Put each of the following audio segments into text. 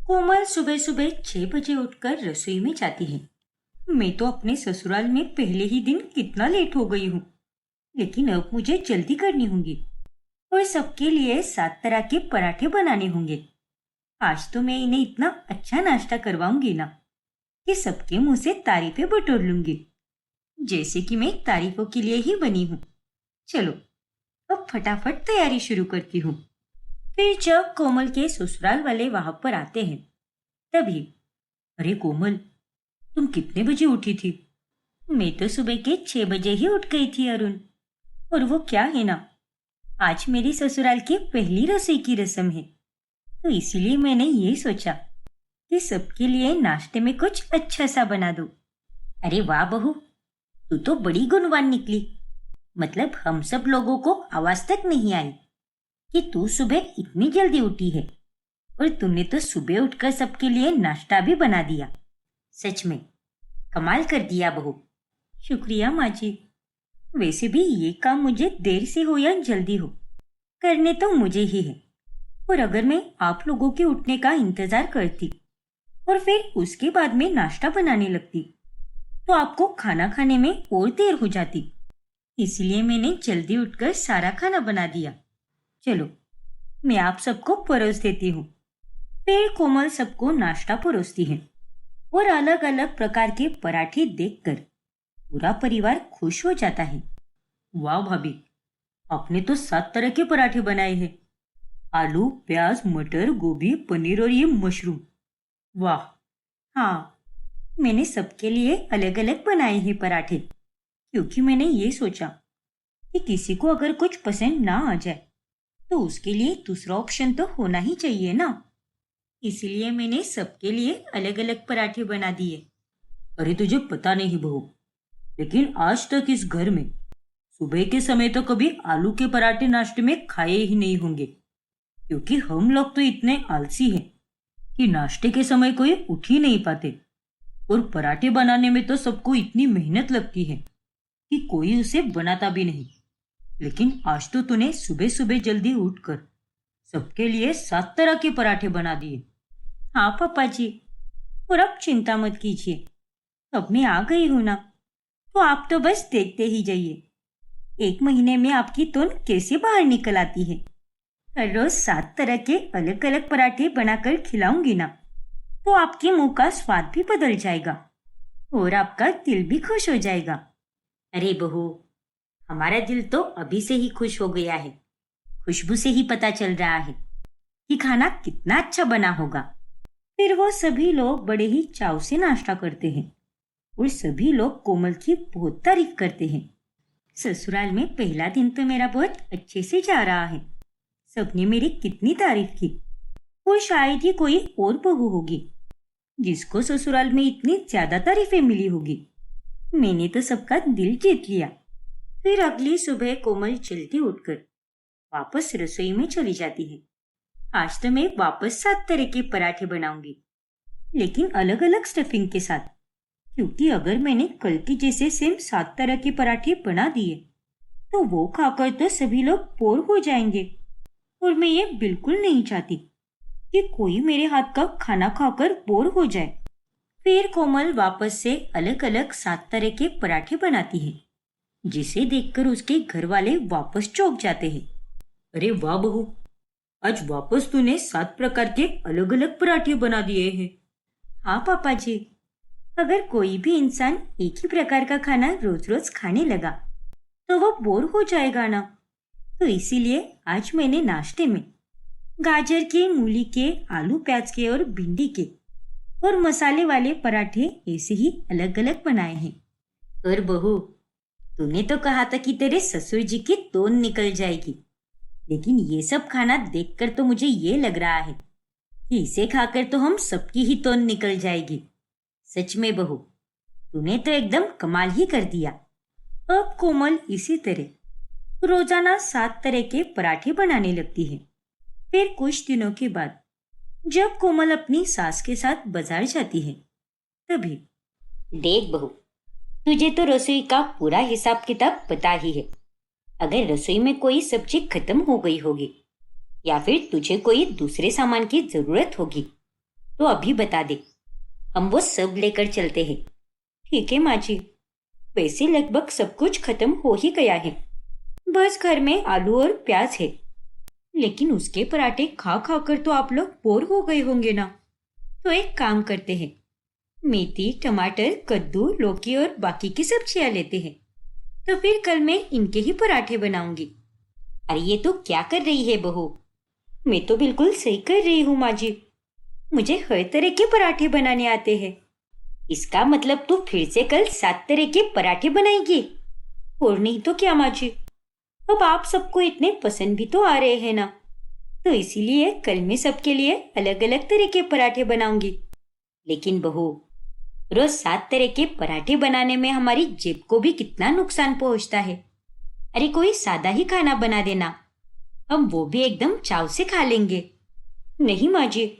कोमल सुबह सुबह 6 बजे उठकर रसोई में जाती है। मैं तो अपने ससुराल में पहले ही दिन कितना लेट हो गई हूँ, लेकिन अब मुझे जल्दी करनी होगी और सबके लिए 7 तरह के पराठे बनाने होंगे। आज तो मैं इन्हें इतना अच्छा नाश्ता करवाऊंगी ना कि सबके मुंह से तारीफें बटोर लूंगी, जैसे कि मैं तारीफों के लिए ही बनी हूँ। चलो, अब फटाफट तैयारी शुरू करती हूँ। फिर जब कोमल के ससुराल वाले वहां पर आते हैं, तभी, अरे कोमल, तुम कितने बजे उठी थी? मैं तो सुबह के 6 बजे ही उठ गई थी अरुण। और वो क्या है ना, आज मेरी ससुराल की पहली रसोई की रस्म है, तो इसीलिए मैंने ये सोचा कि सबके लिए नाश्ते में कुछ अच्छा सा बना दूं। अरे वाह बहू, तू तो बड़ी गुणवान निकली। मतलब हम सब लोगों को आवाज तक नहीं आई कि तू सुबह इतनी जल्दी उठी है, और तुमने तो सुबह उठकर सबके लिए नाश्ता भी बना दिया। सच में कमाल कर दिया बहू। शुक्रिया माँ जी। वैसे भी ये काम मुझे देर से हो या जल्दी हो, करने तो मुझे ही है। और अगर मैं आप लोगों के उठने का इंतजार करती और फिर उसके बाद में नाश्ता बनाने लगती, तो आपको खाना खाने में और देर हो जाती। इसलिए मैंने जल्दी उठकर सारा खाना बना दिया। चलो, मैं आप सबको परोस देती हूँ। फिर कोमल सबको नाश्ता परोसती है और अलग अलग प्रकार के पराठे देखकर पूरा परिवार खुश हो जाता है। वाह भाभी, आपने तो 7 तरह के पराठे बनाए हैं। आलू, प्याज, मटर, गोभी, पनीर और ये मशरूम। वाह। हाँ, मैंने सबके लिए अलग अलग बनाए हैं पराठे, क्योंकि मैंने ये सोचा कि किसी को अगर कुछ पसंद ना आ जाए तो उसके लिए दूसरा ऑप्शन तो होना ही चाहिए ना। इसलिए मैंने सबके लिए अलग अलग पराठे बना दिए। अरे तुझे पता नहीं बहू, लेकिन आज तक इस घर में सुबह के समय तो कभी आलू के पराठे नाश्ते में खाए ही नहीं होंगे, क्योंकि हम लोग तो इतने आलसी हैं कि नाश्ते के समय कोई उठ ही नहीं पाते, और पराठे बनाने में तो सबको इतनी मेहनत लगती है कि कोई उसे बनाता भी नहीं। लेकिन आज तो तूने सुबह सुबह जल्दी उठकर सबके लिए 7 तरह के पराठे बना दिए। हाँ पापा जी, और अब चिंता मत कीजिए, अब मैं आ गई हूं ना, तो आप तो बस देखते ही जाइए 1 महीने में आपकी तोन कैसे बाहर निकल आती है। हर रोज 7 तरह के अलग अलग पराठे बनाकर खिलाऊंगी ना, तो आपके मुंह का स्वाद भी बदल जाएगा और आपका दिल भी खुश हो जाएगा। अरे बहू, हमारा दिल तो अभी से ही खुश हो गया है। खुशबू से ही पता चल रहा है कि खाना कितना अच्छा बना होगा। फिर वो सभी लोग बड़े ही चाव से नाश्ता करते हैं और सभी लोग कोमल की बहुत तारीफ करते हैं। ससुराल में पहला दिन तो मेरा बहुत अच्छे से जा रहा है। सबने मेरी कितनी तारीफ की, और शायद ही कोई और बहू होगी जिसको ससुराल में इतनी ज्यादा तारीफें मिली होगी। मैंने तो सबका दिल जीत लिया। फिर अगली सुबह कोमल जल्दी उठकर वापस रसोई में चली जाती है। आज तो मैं वापस 7 तरह के पराठे बनाऊंगी, लेकिन अलग अलग स्टफिंग के साथ, क्योंकि अगर मैंने कल के जैसे सेम 7 तरह के पराठे बना दिए तो वो खाकर तो सभी लोग बोर हो जाएंगे, और मैं ये बिल्कुल नहीं चाहती कि कोई मेरे हाथ का खाना खाकर बोर हो जाए। फिर कोमल वापस से अलग अलग 7 तरह के पराठे बनाती है, जिसे देखकर उसके घर वाले वापस चौंक जाते हैं। अरे वाह बहू, आज वापस तूने 7 प्रकार के अलग अलग पराठे बना दिए हैं। हाँ पापा जी, अगर कोई भी इंसान एक ही प्रकार का खाना रोज रोज खाने लगा तो वो बोर हो जाएगा ना। तो इसीलिए आज मैंने नाश्ते में गाजर के, मूली के, आलू प्याज के और भिंडी के और मसाले वाले पराठे ऐसे ही अलग अलग बनाए हैं। और बहू, तूने तो कहा था कि तेरे ससुर जी की तोन निकल जाएगी, लेकिन ये सब खाना देखकर तो मुझे ये लग रहा है कि इसे खाकर तो हम सबकी ही तोन निकल जाएगी। सच में बहू, तूने तो एकदम कमाल ही कर दिया। अब कोमल इसी तरह रोजाना 7 तरह के पराठे बनाने लगती है। फिर कुछ दिनों के बाद जब कोमल अपनी सास के साथ बाजार जाती है, तभी, देख बहू, तुझे तो रसोई का पूरा हिसाब किताब पता ही है। अगर रसोई में कोई सब्जी खत्म हो गई होगी या फिर तुझे कोई दूसरे सामान की जरूरत होगी, तो अभी बता दे, हम वो सब लेकर चलते हैं। ठीक है माँ जी। वैसे लगभग सब कुछ खत्म हो ही गया है, बस घर में आलू और प्याज है। लेकिन उसके पराठे खा खा कर तो आप लोग बोर हो गए होंगे ना। तो एक काम करते हैं, मेथी, टमाटर, कद्दू, लौकी और बाकी की सब्जियां लेते हैं। तो फिर कल मैं इनके ही पराठे बनाऊंगी। अरे ये तो क्या कर रही है बहू? मैं तो बिल्कुल सही कर रही हूँ माँ जी। मुझे हर तरह के पराठे बनाने आते हैं। इसका मतलब तू फिर से कल 7 तरह के पराठे बनाएगी? और नहीं तो क्या माँ जी, अब आप सबको इतने पसंद भी तो आ रहे हैं ना, तो इसीलिए कल मैं सबके लिए अलग अलग तरह के पराठे बनाऊंगी। लेकिन बहू, रोज 7 तरह के पराठे बनाने में हमारी जेब को भी कितना नुकसान पहुंचता है। अरे कोई सादा ही खाना बना देना, हम वो भी एकदम चाव से खा लेंगे। नहीं माँ जी,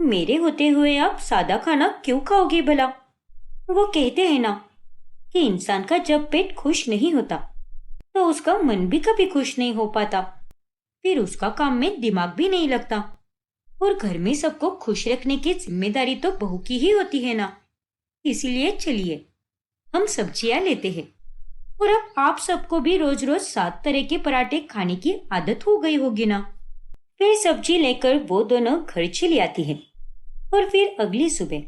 मेरे होते हुए आप सादा खाना क्यों खाओगे भला? वो कहते हैं ना कि इंसान का जब पेट खुश नहीं होता तो उसका मन भी कभी खुश नहीं हो पाता, फिर उसका काम में दिमाग भी नहीं लगता। और घर में सबको खुश रखने की जिम्मेदारी तो बहू की ही होती है ना। इसीलिए चलिए हम सब्जियां लेते हैं। और अब आप सबको भी रोज रोज 7 तरह के पराठे खाने की आदत हो गई होगी ना। फिर सब्जी लेकर वो दोनों घर चली आती है और फिर अगली सुबह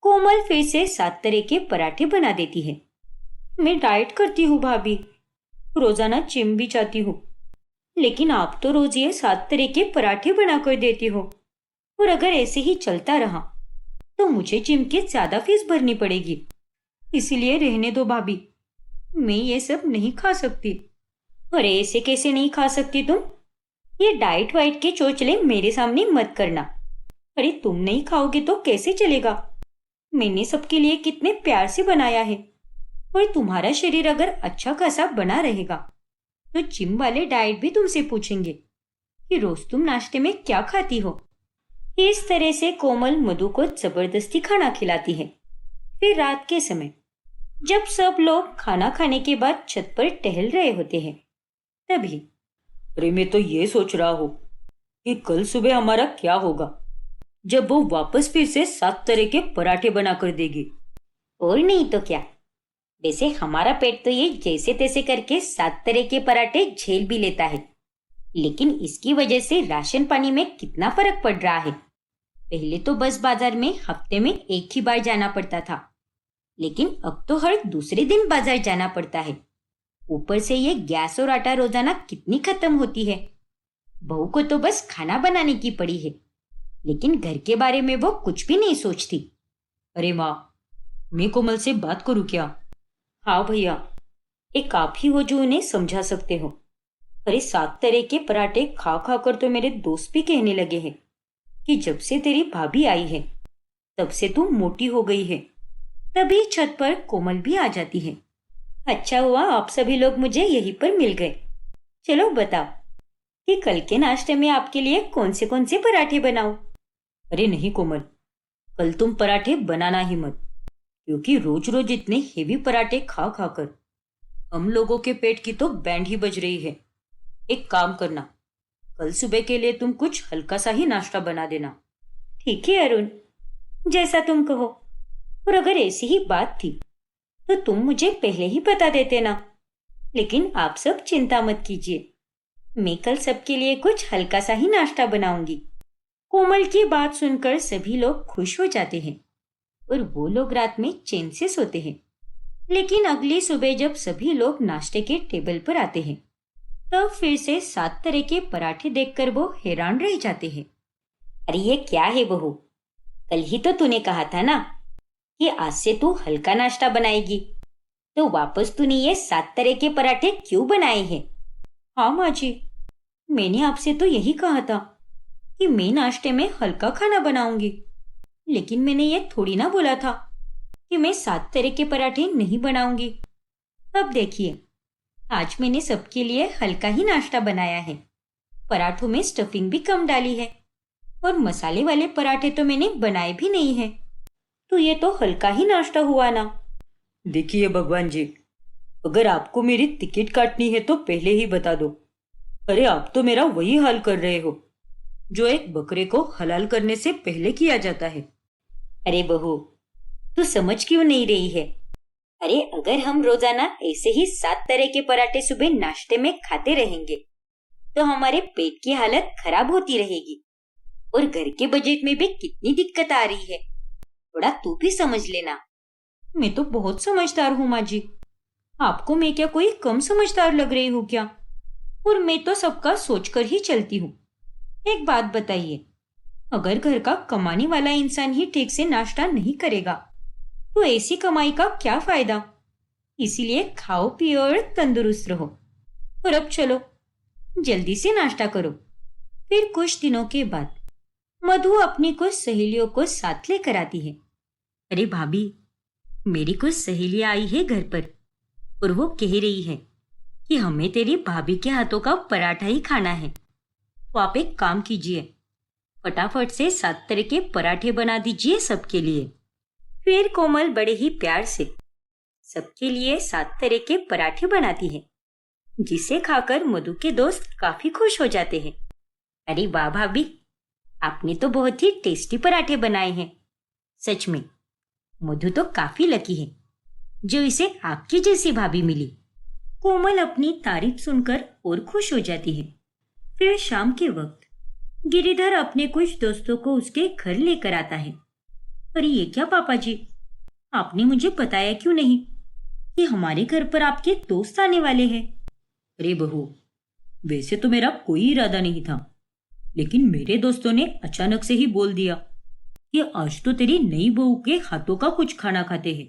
कोमल फिर से 7 तरह के पराठे बना देती है। मैं डाइट करती हूँ भाभी, रोजाना जिम भी जाती हूँ, लेकिन आप तो रोज ये 7 तरह के पराठे बना कर देती हो। और अगर ऐसे ही चलता रहा तो मुझे जिम की ज्यादा फीस भरनी पड़ेगी। इसीलिए रहने दो भाभी, मैं ये सब नहीं खा सकती। अरे ऐसे कैसे नहीं खा सकती तुम? ये डाइट वाइट के चोचले मेरे सामने मत करना। अरे तुम नहीं खाओगे तो कैसे चलेगा? मैंने सबके लिए कितने प्यार से बनाया है। और तुम्हारा शरीर अगर अच्छा खासा बना रहेगा तो जिम वाले डाइट भी तुमसे पूछेंगे कि रोज तुम नाश्ते में क्या खाती हो। इस तरह से कोमल मधु को जबरदस्ती खाना खिलाती है। फिर रात के समय जब सब लोग खाना खाने के बाद छत पर टहल रहे होते हैं, तभी अरे मैं तो ये सोच रहा हूँ कि कल सुबह हमारा क्या होगा जब वो वापस फिर से 7 तरह के पराठे बना कर देगी। और नहीं तो क्या, वैसे हमारा पेट तो ये जैसे तैसे करके 7 तरह के पराठे झेल भी लेता है, लेकिन इसकी वजह से राशन पानी में कितना फर्क पड़ रहा है। पहले तो बस बाजार में हफ्ते में एक ही बार जाना पड़ता था, लेकिन अब तो हर दूसरे दिन बाजार जाना पड़ता है। ऊपर से ये गैस और आटा रोजाना कितनी खत्म होती है। बहू को तो बस खाना बनाने की पड़ी है, लेकिन घर के बारे में वो कुछ भी नहीं सोचती। अरे माँ, मैं कोमल से बात करूँ क्या? हाँ भैया, एक आप ही हो जो उन्हें समझा सकते हो। अरे 7 तरह के पराठे खा खा कर तो मेरे दोस्त भी कहने लगे हैं कि जब से तेरी भाभी आई है तब से तू मोटी हो गई है। तभी छत पर कोमल भी आ जाती है। अच्छा हुआ आप सभी लोग मुझे यहीं पर मिल गए। चलो बताओ कि कल के नाश्ते में आपके लिए कौन से पराठे बनाऊं? अरे नहीं कोमल, कल तुम पराठे बनाना ही मत, क्योंकि रोज रोज इतने हेवी पराठे खा खा कर हम लोगों के पेट की तो बैंड ही बज रही है। एक काम करना, कल सुबह के लिए तुम कुछ हल्का सा ही नाश्ता बना देना। ठीक है अरुण, जैसा तुम कहो। और अगर ऐसी ही बात थी तो तुम मुझे पहले ही बता देते ना। लेकिन आप सब चिंता मत कीजिए, मैं कल सबके लिए कुछ हल्का सा ही नाश्ता बनाऊंगी। कोमल की बात सुनकर सभी लोग खुश हो जाते हैं और वो लोग रात में चैन से सोते हैं। लेकिन अगली सुबह जब सभी लोग नाश्ते के टेबल पर आते हैं तब फिर से 7 तरह के पराठे देखकर वो हैरान रह जाते हैं। अरे ये क्या है बहू, कल ही तो तूने कहा था ना कि आज से तू हल्का नाश्ता बनाएगी, तो वापस तूने ये 7 तरह के पराठे क्यों बनाए हैं? हाँ माँ जी, मैंने आपसे तो यही कहा था कि मैं नाश्ते में हल्का खाना बनाऊंगी, लेकिन मैंने ये थोड़ी ना बोला था कि मैं 7 तरह के पराठे नहीं बनाऊंगी। अब देखिए, आज मैंने सबके लिए हल्का ही नाश्ता बनाया है। पराठों में स्टफिंग भी कम डाली है और मसाले वाले पराठे तो मैंने बनाए भी नहीं है, तो ये तो हल्का ही नाश्ता हुआ ना। देखिए भगवान जी, अगर आपको मेरी टिकट काटनी है तो पहले ही बता दो। अरे आप तो मेरा वही हाल कर रहे हो। जो एक बकरे को हलाल करने से पहले किया जाता है। अरे बहू, तू समझ क्यों नहीं रही है? अरे अगर हम रोजाना ऐसे ही 7 तरह के पराठे सुबह नाश्ते में खाते रहेंगे तो हमारे पेट की हालत खराब होती रहेगी और घर के बजट में भी कितनी दिक्कत आ रही है। थोड़ा तू भी समझ लेना। मैं तो बहुत समझदार हूँ माँ जी। आपको मैं क्या कोई कम समझदार लग रही हूँ क्या? और मैं तो सबका सोचकर ही चलती हूँ। एक बात बताइए, अगर घर का कमाने वाला इंसान ही ठीक से नाश्ता नहीं करेगा तो ऐसी कमाई का क्या फायदा? इसीलिए खाओ पियो और तंदुरुस्त रहो। और अब चलो, जल्दी से नाश्ता करो। फिर कुछ दिनों के बाद मधु अपनी कुछ सहेलियों को साथ लेकर आती है। अरे भाभी, मेरी कुछ सहेलियां आई है घर पर और वो कह रही है कि हमें तेरी भाभी के हाथों का पराठा ही खाना है। तो आप एक काम कीजिए, फटाफट से 7 तरह के पराठे बना दीजिए सबके लिए। फिर कोमल बड़े ही प्यार से सबके लिए 7 तरह के पराठे बनाती है, जिसे खाकर मधु के दोस्त काफी खुश हो जाते हैं। अरे वाह भाभी, आपने तो बहुत ही टेस्टी पराठे बनाए हैं। सच में मधु तो काफी लकी है जो इसे आपकी जैसी भाभी मिली। कोमल अपनी तारीफ सुनकर और खुश हो जाती है। फिर शाम के वक्त गिरिधर अपने कुछ दोस्तों को उसके घर लेकर आता है। अरे ये क्या पापा जी, आपने मुझे बताया क्यों नहीं कि हमारे घर पर आपके दोस्त आने वाले हैं? अरे बहू, वैसे तो मेरा कोई इरादा नहीं था, लेकिन मेरे दोस्तों ने अचानक से ही बोल दिया कि आज तो तेरी नई बहू के हाथों का कुछ खाना खाते हैं।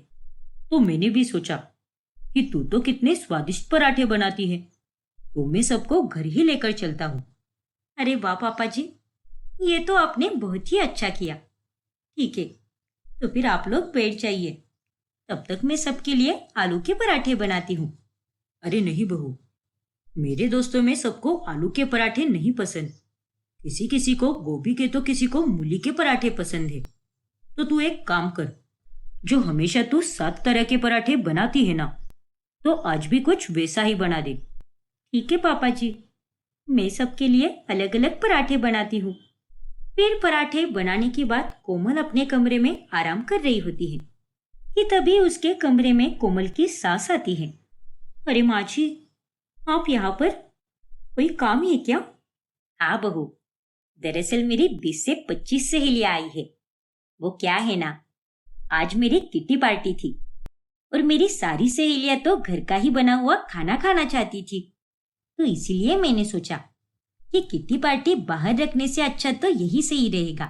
तो मैंने भी सोचा कि तू तो कितने स्वादिष्ट पराठे बनाती है, तो मैं सबको घर ही लेकर चलता हूँ। अरे वाह पापा जी, ये तो आपने बहुत ही अच्छा किया। ठीक है, तो फिर आप लोग बैठ जाइए, तब तक मैं सबके लिए आलू के पराठे बनाती हूँ। अरे नहीं बहू, मेरे दोस्तों में सबको आलू के पराठे नहीं पसंद। किसी किसी को गोभी के तो किसी को मूली के पराठे पसंद है। तो तू एक काम कर, जो हमेशा तू 7 तरह के पराठे बनाती है ना, तो आज भी कुछ वैसा ही बना दे। ठीक है पापा जी, मैं सबके लिए अलग अलग पराठे बनाती हूँ। फिर पराठे बनाने के बाद कोमल अपने कमरे में आराम कर रही होती है कि तभी उसके कमरे में कोमल की सास आती है। अरे माँ जी, आप यहाँ पर? कोई काम है क्या? हाँ बहू, दरअसल मेरी 20 से 25 सहेलियां आई है। वो क्या है ना, आज मेरी किटी पार्टी थी और मेरी सारी सहेलियां तो घर का ही बना हुआ खाना खाना चाहती थी। तो इसीलिए मैंने सोचा कि किटी पार्टी बाहर रखने से अच्छा तो यही सही रहेगा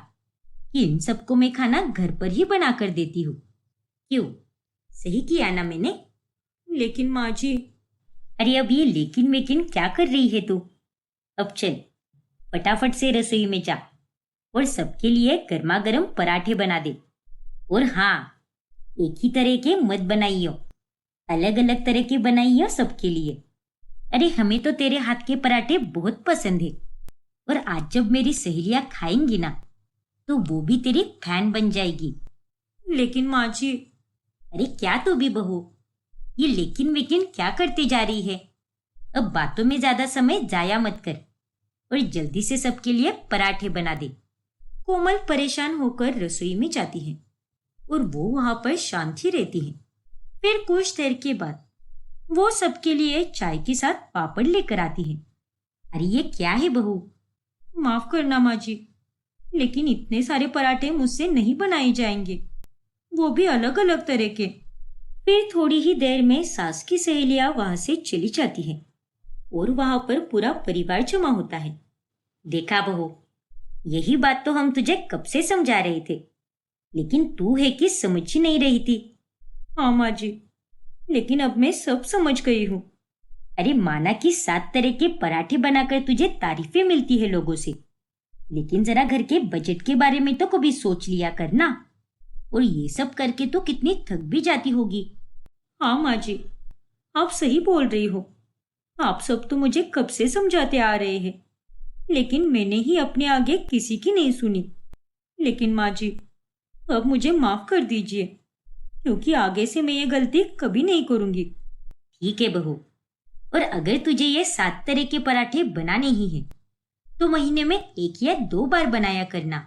कि इन सबको मैं खाना घर पर ही बना कर देती हूँ। क्यों, सही किया ना मैंने? लेकिन माँ जी। अरे अब ये लेकिन वेकिन क्या कर रही है तू? अब चल, फटाफट से रसोई में जा और सबके लिए गर्मा गर्म पराठे बना दे। और हाँ, एक ही तरह के मत बनाइयो, अलग अलग तरह के बनाइयो सबके लिए। अरे हमें तो तेरे हाथ के पराठे बहुत पसंद है और आज जब मेरी सहेलियां खाएंगी ना तो वो भी तेरी फैन बन जाएगी। लेकिन माँ जी। अरे क्या तू भी बहू, ये लेकिन वेकिन क्या करते जा रही है? अब बातों में ज्यादा समय जाया मत कर और जल्दी से सबके लिए पराठे बना दे। कोमल परेशान होकर रसोई में जाती है और वो वहां पर शांत ही रहती है। फिर कुछ देर के बाद वो सबके लिए चाय के साथ पापड़ लेकर आती है। अरे ये क्या है बहू? माफ करना माँ जी, लेकिन इतने सारे पराठे मुझसे नहीं बनाए जाएंगे, वो भी अलग अलग तरह के। फिर थोड़ी ही देर में सास की सहेलियां वहां से चली जाती है और वहां पर पूरा परिवार जमा होता है। देखा बहू, यही बात तो हम तुझे कब से समझा रहे थे, लेकिन तू है कि समझ ही नहीं रही थी। हाँ माँ जी, लेकिन अब मैं सब समझ गई हूँ। अरे माना कि 7 तरह के पराठे बनाकर तुझे तारीफें मिलती है लोगों से, लेकिन जरा घर के बजट के बारे में तो कभी सोच लिया करना। और ये सब करके तो कितनी थक भी जाती होगी। हाँ माँ जी, आप सही बोल रही हो। आप सब तो मुझे कब से समझाते आ रहे हैं, लेकिन मैंने ही अपने आगे किसी की नहीं सुनी। लेकिन माँ जी, अब मुझे माफ कर दीजिए, क्योंकि आगे से मैं ये गलती कभी नहीं करूंगी। ठीक है बहू, और अगर तुझे ये 7 तरह के पराठे बनाने ही हैं तो महीने में 1 या 2 बार बनाया करना।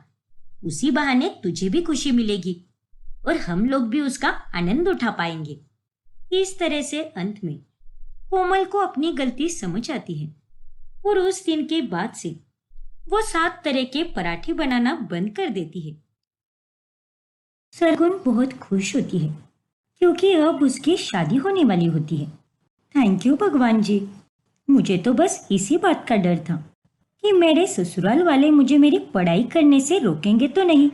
उसी बहाने तुझे भी खुशी मिलेगी और हम लोग भी उसका आनंद उठा पाएंगे। इस तरह से अंत में कोमल को अपनी गलती समझ आती है और उस दिन के बाद से वो 7 तरह के पराठे बनाना बंद कर देती है। सरगुन बहुत खुश होती है क्योंकि अब उसकी शादी होने वाली होती है। थैंक यू भगवान जी, मुझे तो बस इसी बात का डर था कि मेरे ससुराल वाले मुझे मेरी पढ़ाई करने से रोकेंगे तो नहीं।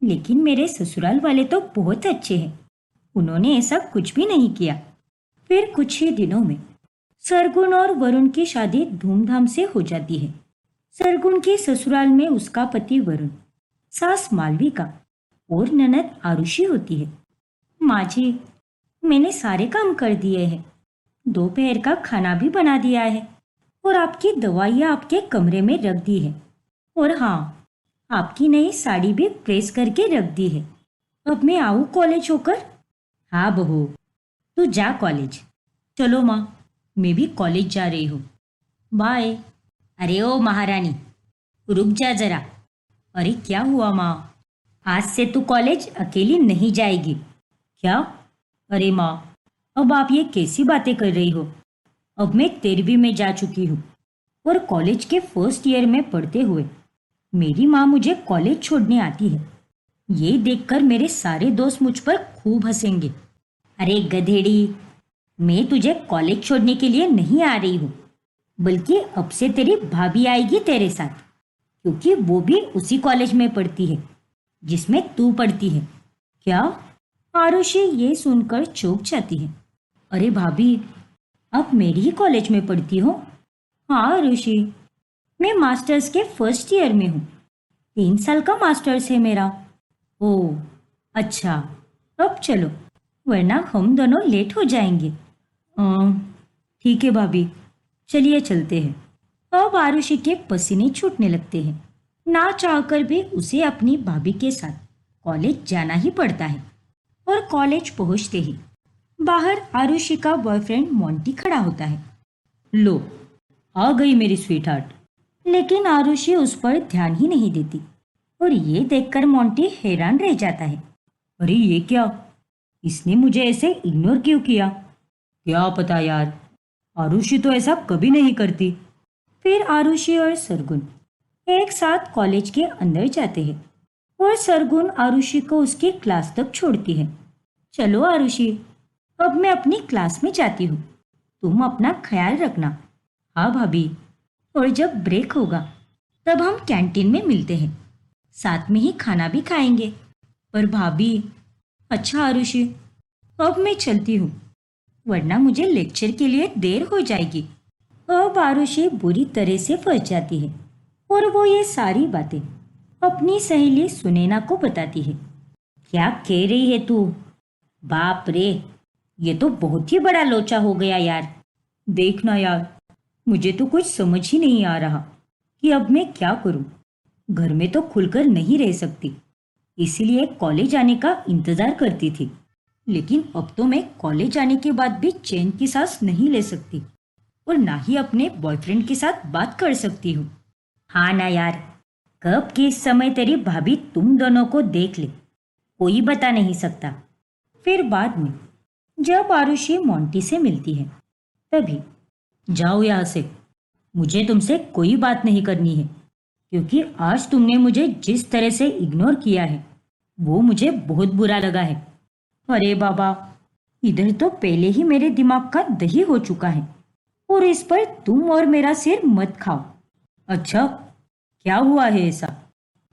लेकिन मेरे ससुराल वाले तो बहुत अच्छे हैं, उन्होंने ऐसा कुछ भी नहीं किया। फिर कुछ ही दिनों में सरगुन और वरुण की शादी धूमधाम से हो जाती है। सरगुन के ससुराल में उसका पति वरुण, सास मालविका और ननद आरुषि होती है। माँ जी, मैंने सारे काम कर दिए हैं, दोपहर का खाना भी बना दिया है और आपकी दवाइयाँ आपके कमरे में रख दी है। और हाँ, आपकी नई साड़ी भी प्रेस करके रख दी है। अब मैं आऊँ कॉलेज होकर? हाँ बहू, तू जा कॉलेज। चलो माँ, मैं भी कॉलेज जा रही हूँ। बाय। अरे ओ महारानी, रुक जा जरा। अरे क्या हुआ माँ? आज से तू कॉलेज अकेली नहीं जाएगी। क्या? अरे माँ, अब आप ये कैसी बातें कर रही हो? अब मैं 13वीं में जा चुकी हूँ और कॉलेज के फर्स्ट ईयर में पढ़ते हुए मेरी माँ मुझे कॉलेज छोड़ने आती है। ये देखकर मेरे सारे दोस्त मुझ पर खूब हंसेंगे। अरे गधेड़ी, मैं तुझे कॉलेज छोड़ने के लिए नहीं आ रही हूँ, बल्कि अब से तेरी भाभी आएगी तेरे साथ, क्योंकि वो भी उसी कॉलेज में पढ़ती है जिसमें तू पढ़ती है। क्या? आरुषि ये सुनकर चौंक जाती है। अरे भाभी, आप मेरी ही कॉलेज में पढ़ती हो? हाँ आरुषि, मैं मास्टर्स के फर्स्ट ईयर में हूँ। 3 साल का मास्टर्स है मेरा। ओह अच्छा, अब चलो, वरना हम दोनों लेट हो जाएंगे। ठीक है भाभी, चलिए चलते हैं। अब आरुषि के पसीने छूटने लगते हैं। ना चाहकर भी उसे अपनी भाभी के साथ कॉलेज जाना ही पड़ता है। और कॉलेज पहुंचते ही बाहर आरुषि का बॉयफ्रेंड मोंटी खड़ा होता है। लो, आ गई मेरी स्वीट हार्ट। लेकिन आरुषि उस पर ध्यान ही नहीं देती और ये देखकर मोंटी हैरान रह जाता है। अरे ये क्या, इसने मुझे ऐसे इग्नोर क्यों किया? क्या पता यार, आरुषि तो ऐसा कभी नहीं करती। फिर आरुषि और सरगुन एक साथ कॉलेज के अंदर जाते हैं और सरगुन आरुषि को उसकी क्लास तक छोड़ती है। चलो आरुषि, अब मैं अपनी क्लास में जाती हूँ, तुम अपना ख्याल रखना। हाँ भाभी, और जब ब्रेक होगा तब हम कैंटीन में मिलते हैं, साथ में ही खाना भी खाएंगे। पर भाभी। अच्छा आरुषि, अब मैं चलती हूँ, वरना मुझे लेक्चर के लिए देर हो जाएगी। अब आरुषि बुरी तरह से फंस जाती है और वो ये सारी बातें अपनी सहेली सुनैना को बताती है। क्या कह रही है तू? बाप रे, ये तो बहुत ही बड़ा लोचा हो गया यार। देखना यार, मुझे तो कुछ समझ ही नहीं आ रहा कि अब मैं क्या करूं। घर में तो खुलकर नहीं रह सकती, इसीलिए कॉलेज आने का इंतजार करती थी। लेकिन अब तो मैं कॉलेज आने के बाद भी चैन की सांस नहीं ले सकती और ना ही अपने बॉयफ्रेंड के साथ बात कर सकती हूँ। हाँ ना यार, कब किस समय तेरी भाभी तुम दोनों को देख ले, कोई बता नहीं सकता। फिर बाद में जब आरुषि मोंटी से मिलती है तभी, जाओ यहाँ से, मुझे तुमसे कोई बात नहीं करनी है, क्योंकि आज तुमने मुझे जिस तरह से इग्नोर किया है वो मुझे बहुत बुरा लगा है। अरे बाबा, इधर तो पहले ही मेरे दिमाग का दही हो चुका है और इस पर तुम और मेरा सिर मत खाओ। अच्छा, क्या हुआ है ऐसा?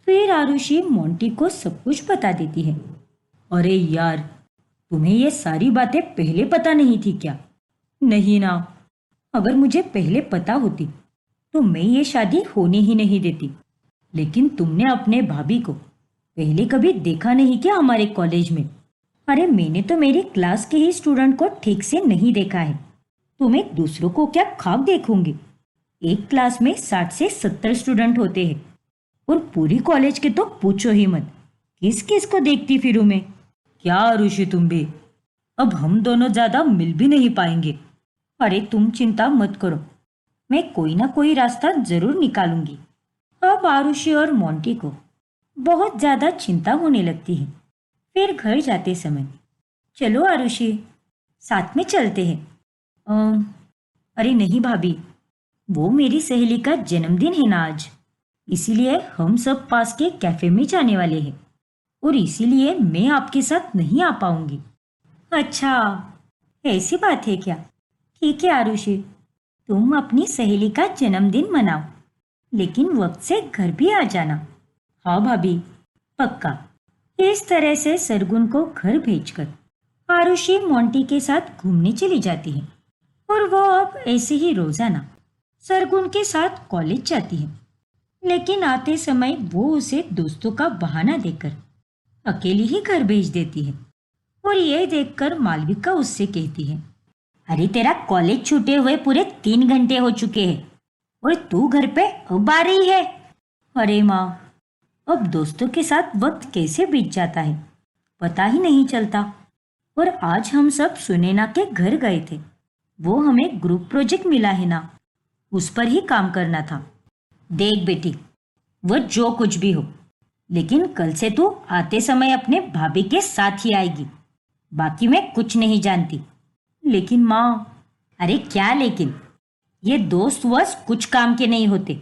फिर आरुषि मोंटी को सब कुछ बता देती है। अरे यार, तुम्हें ये सारी बातें पहले पता नहीं थी क्या? नहीं ना, अगर मुझे पहले पता होती तो मैं ये शादी होने ही नहीं देती। लेकिन तुमने अपने भाभी को पहले कभी देखा नहीं क्या हमारे कॉलेज में? अरे मैंने तो मेरी क्लास के ही स्टूडेंट को ठीक से नहीं देखा है, तो मैं दूसरों को क्या ख्वाब देखूंगी? एक क्लास में 60 से 70 स्टूडेंट होते हैं और पूरी कॉलेज के तो पूछो ही मत, किस किस को देखती फिरूं मैं। क्या आरुषि तुम भी, अब हम दोनों ज्यादा मिल भी नहीं पाएंगे। अरे तुम चिंता मत करो, मैं कोई ना कोई रास्ता जरूर निकालूंगी। अब आरुषि और मोंटी को बहुत ज्यादा चिंता होने लगती है। फिर घर जाते समय, चलो आरुषि, साथ में चलते हैं। अरे नहीं भाभी, वो मेरी सहेली का जन्मदिन है ना आज, इसीलिए हम सब पास के कैफे में जाने वाले हैं और इसीलिए मैं आपके साथ नहीं आ पाऊंगी। अच्छा, ऐसी बात है क्या? ठीक है आरुषि, तुम अपनी सहेली का जन्मदिन मनाओ, लेकिन वक्त से घर भी आ जाना। हाँ भाभी, पक्का। इस तरह से सरगुन को घर भेजकर आरुषि मोंटी के साथ घूमने चली जाती है और वो अब ऐसे ही रोजाना सरगुन के साथ कॉलेज जाती है। लेकिन आते समय वो उसे दोस्तों का बहाना देकर अकेली ही घर भेज देती है और ये देखकर मालविका उससे कहती है, अरे तेरा कॉलेज छूटे हुए पूरे 3 घंटे हो चुके हैं और तू घर पे अब आ रही है। अरे माँ, अब दोस्तों के साथ वक्त कैसे बीत जाता है पता ही नहीं चलता। और आज हम सब सुनैना के घर गए थे, वो हमें ग्रुप प्रोजेक्ट मिला है ना, उस पर ही काम करना था। देख बेटी, वो जो कुछ भी हो, लेकिन कल से तू आते समय अपने भाभी के साथ ही आएगी, बाकी मैं कुछ नहीं जानती। लेकिन माँ। अरे क्या लेकिन, ये दोस्त वस कुछ काम के नहीं होते,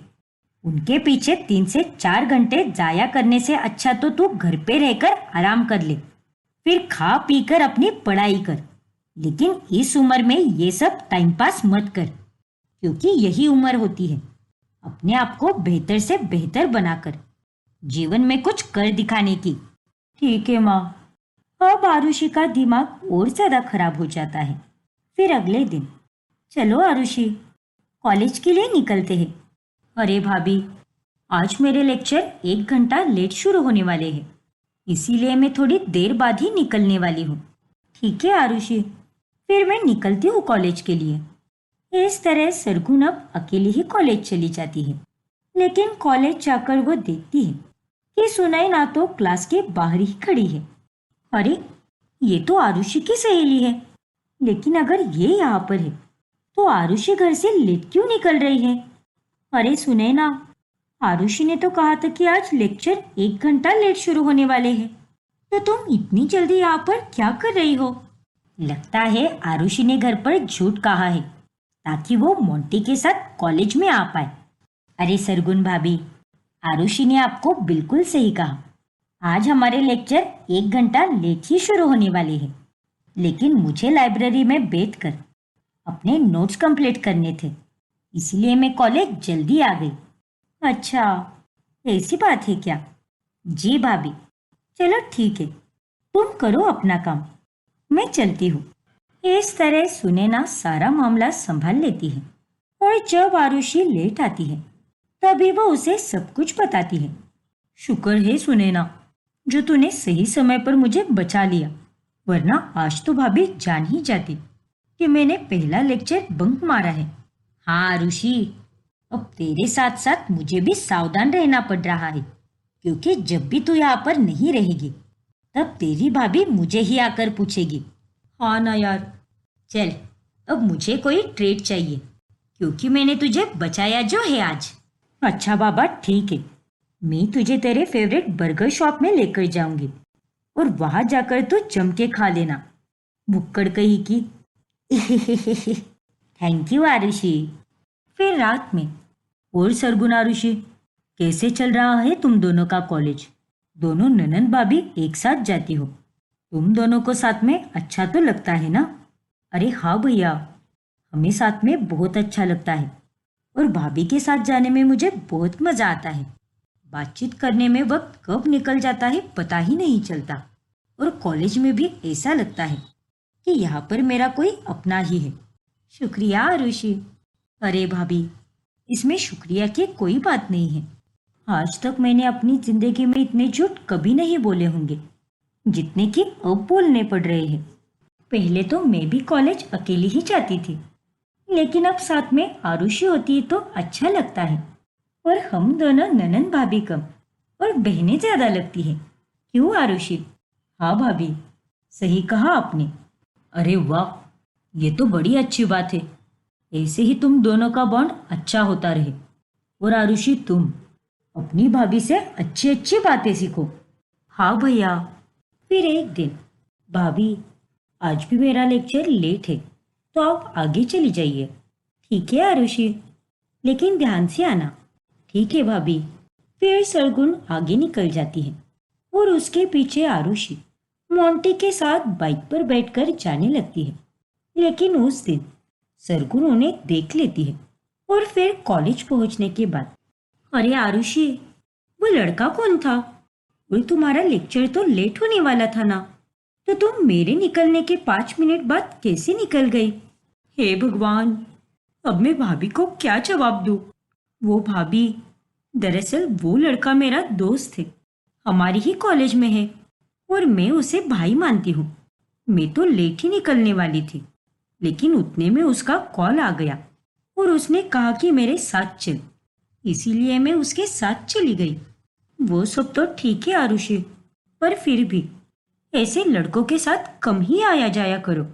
उनके पीछे 3 से 4 घंटे जाया करने से अच्छा तो तू घर पे रहकर आराम कर ले, फिर खा पी कर अपनी पढ़ाई कर। लेकिन इस उम्र में ये सब टाइम पास मत कर, क्योंकि यही उम्र होती है अपने आप को बेहतर से बेहतर बनाकर जीवन में कुछ कर दिखाने की। ठीक है माँ। अब आरुषि का दिमाग और ज्यादा खराब हो जाता है। फिर अगले दिन, चलो आरुषि, कॉलेज के लिए निकलते हैं। अरे भाभी, आज मेरे लेक्चर 1 घंटा लेट शुरू होने वाले हैं, इसीलिए मैं थोड़ी देर बाद ही निकलने वाली हूँ। ठीक है आरुषि, फिर मैं निकलती हूँ कॉलेज के लिए। इस तरह सरगुन अब अकेली ही कॉलेज चली जाती है। लेकिन कॉलेज जाकर वो देखती है कि सुनैना तो क्लास के बाहर ही खड़ी है। अरे, ये तो आरुषि की सहेली है, लेकिन अगर ये यहाँ पर है तो आरुषि घर से लेट क्यों निकल रही है? अरे सुनैना, आरुषि ने तो कहा था कि आज लेक्चर 1 घंटा लेट शुरू होने वाले हैं, तो तुम इतनी जल्दी यहाँ पर क्या कर रही हो? लगता है आरुषि ने घर पर झूठ कहा है ताकि वो मोंटी के साथ कॉलेज में आ पाए। अरे सरगुन भाभी, आरुषि ने आपको बिल्कुल सही कहा, आज हमारे लेक्चर 1 घंटा लेट ही शुरू होने वाले हैं, लेकिन मुझे लाइब्रेरी में बैठकर अपने नोट्स कंप्लीट करने थे, इसलिए मैं कॉलेज जल्दी आ गई। अच्छा, ऐसी बात है क्या? जी भाभी। चलो ठीक है, तुम करो अपना काम, मैं चलती हूँ। इस तरह सुनैना सारा मामला संभाल लेती है और जब आरुषि लेट आती है तभी वो उसे सब कुछ बताती है। शुक्र है सुनैना, जो तूने सही समय पर मुझे बचा लिया, वरना आज तो भाभी जान ही जाती कि मैंने पहला लेक्चर बंक मारा है। हाँ आरुषि, अब तेरे साथ साथ मुझे भी सावधान रहना पड़ रहा है, क्योंकि जब भी तू यहाँ पर नहीं रहेगी तब तेरी भाभी मुझे ही आकर पूछेगी। हाँ ना यार। चल, अब मुझे कोई ट्रीट चाहिए, क्योंकि मैंने तुझे बचाया जो है आज। अच्छा बाबा, ठीक है, मैं तुझे तेरे फेवरेट बर्गर शॉप में लेकर जाऊंगी और वहां जाकर तू जम के खा लेना, भुक्कड़ कही की। Thank you Arushi. फिर रात में, और सरगुन आरुषि, कैसे चल रहा है तुम दोनों का कॉलेज? दोनों ननंद भाभी एक साथ जाती हो, तुम दोनों को साथ में अच्छा तो लगता है ना? अरे हाँ भैया, हमें साथ में बहुत अच्छा लगता है और भाभी के साथ जाने में मुझे बहुत मजा आता है। बातचीत करने में वक्त कब निकल जाता है पता ही नहीं चलता और कॉलेज में भी ऐसा लगता है कि यहाँ पर मेरा कोई अपना ही है। शुक्रिया आरुषि। अरे भाभी, इसमें शुक्रिया की कोई बात नहीं है। आज तक मैंने अपनी जिंदगी में इतने झूठ कभी नहीं बोले होंगे जितने कि अब बोलने पड़ रहे हैं। पहले तो मैं भी कॉलेज अकेली ही जाती थी, लेकिन अब साथ में आरुषि होती है तो अच्छा लगता है और हम दोनों ननंद भाभी कम और बहनें ज्यादा लगती है। क्यों आरुषि? हाँ भाभी, सही कहा आपने। अरे वाह, ये तो बड़ी अच्छी बात है। ऐसे ही तुम दोनों का बॉन्ड अच्छा होता रहे। और आरुषि, तुम अपनी भाभी से अच्छी अच्छी बातें सीखो। हाँ भैया। फिर एक दिन, भाभी, आज भी मेरा लेक्चर लेट है, तो आप आगे चली जाइए। ठीक है आरुषि, लेकिन ध्यान से आना। ठीक है भाभी। फिर सरगुन आगे निकल जाती है और उसके पीछे आरुषि मोंटी के साथ बाइक पर बैठकर जाने लगती है। लेकिन उस दिन सरगुन उन्हें देख लेती है और फिर कॉलेज पहुंचने के बाद, अरे आरुषि, वो लड़का कौन था? और तुम्हारा लेक्चर तो लेट होने वाला था ना, तो तुम मेरे निकलने के 5 मिनट बाद कैसे निकल गई? हे भगवान, अब मैं भाभी को क्या जवाब दूँ? वो भाभी, दरअसल वो लड़का मेरा दोस्त है, हमारी ही कॉलेज में है और मैं उसे भाई मानती हूँ। मैं तो लेट ही निकलने वाली थी, लेकिन उतने में उसका कॉल आ गया और उसने कहा कि मेरे साथ चल, इसीलिए मैं उसके साथ चली गई। वो सब तो ठीक है आरुषि, पर फिर भी ऐसे लड़कों के साथ कम ही आया जाया करो।